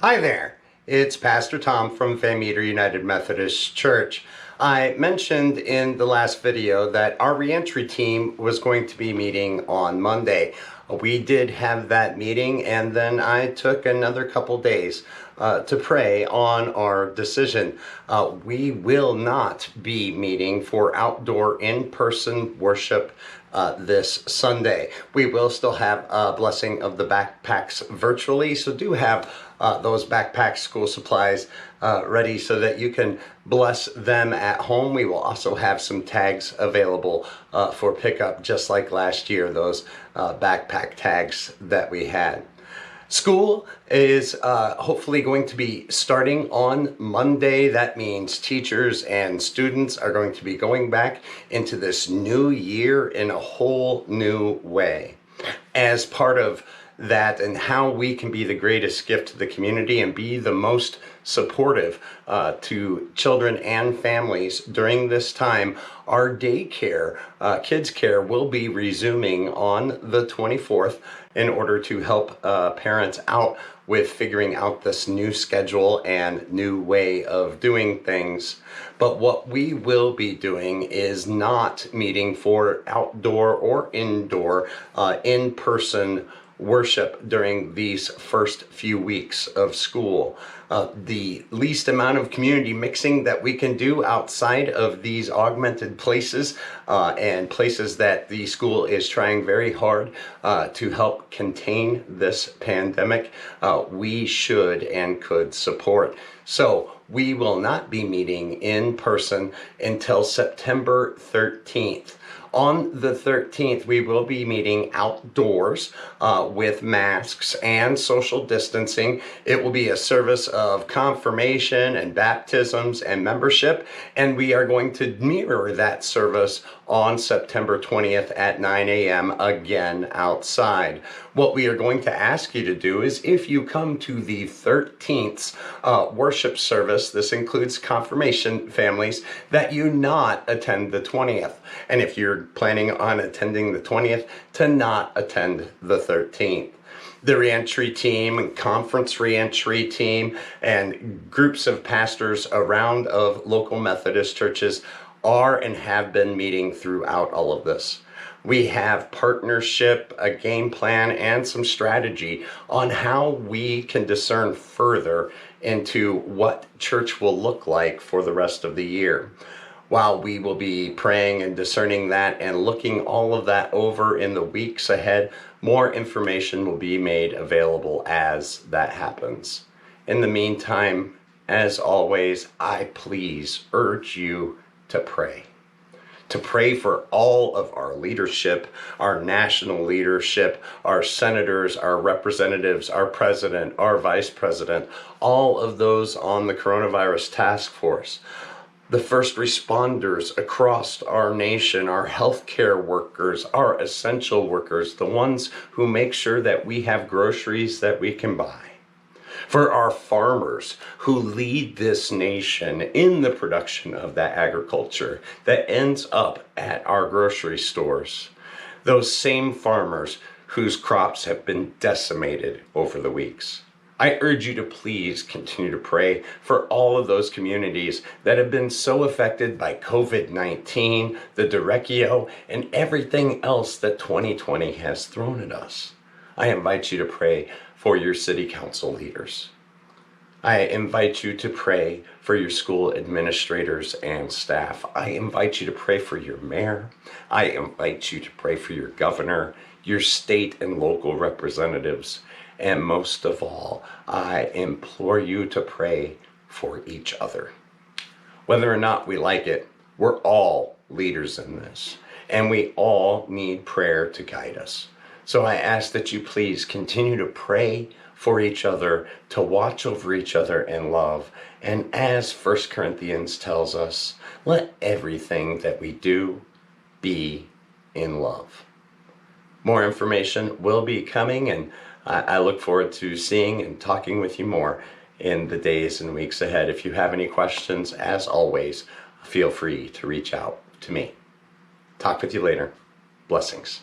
Hi there, it's Pastor Tom from Van Meter United Methodist Church. I mentioned in the last video that our reentry team was going to be meeting on Monday. We did have that meeting, and then I took another couple days to pray on our decision. We will not be meeting for outdoor in-person worship this Sunday. We will still have a blessing of the backpacks virtually, so do have those backpack school supplies ready so that you can bless them at home. We will also have some tags available for pickup, just like last year, those backpack tags that we had. School is hopefully going to be starting on Monday. That means teachers and students are going to be going back into this new year in a whole new way. As part of that and how we can be the greatest gift to the community and be the most supportive to children and families during this time, our daycare, kids care, will be resuming on the 24th in order to help parents out with figuring out this new schedule and new way of doing things. But what we will be doing is not meeting for outdoor or indoor in-person worship during these first few weeks of school. The least amount of community mixing that we can do outside of these augmented places and places that the school is trying very hard to help contain this pandemic, we should and could support. So we will not be meeting in person until September 13th. On the 13th, we will be meeting outdoors with masks and social distancing. It will be a service of confirmation and baptisms and membership, and we are going to mirror that service on September 20th at 9 a.m. again outside. What we are going to ask you to do is, if you come to the 13th worship service, this includes confirmation families, that you not attend the 20th. And if you're planning on attending the 20th, to not attend the 13th. The reentry team and conference reentry team and groups of pastors around of local Methodist churches are and have been meeting throughout all of this. We have partnership, a game plan, and some strategy on how we can discern further into what church will look like for the rest of the year. While we will be praying and discerning that and looking all of that over in the weeks ahead, more information will be made available as that happens. In the meantime, as always, I please urge you to pray. To pray for all of our leadership, our national leadership, our senators, our representatives, our president, our vice president, all of those on the coronavirus task force, the first responders across our nation, our healthcare workers, our essential workers, the ones who make sure that we have groceries that we can buy. For our farmers who lead this nation in the production of that agriculture that ends up at our grocery stores. Those same farmers whose crops have been decimated over the weeks. I urge you to please continue to pray for all of those communities that have been so affected by COVID-19, the derecho, and everything else that 2020 has thrown at us. I invite you to pray for your city council leaders. I invite you to pray for your school administrators and staff. I invite you to pray for your mayor. I invite you to pray for your governor, your state and local representatives. And most of all, I implore you to pray for each other. Whether or not we like it, we're all leaders in this, and we all need prayer to guide us. So I ask that you please continue to pray for each other, to watch over each other in love. And as 1 Corinthians tells us, let everything that we do be in love. More information will be coming, and I look forward to seeing and talking with you more in the days and weeks ahead. If you have any questions, as always, feel free to reach out to me. Talk with you later. Blessings.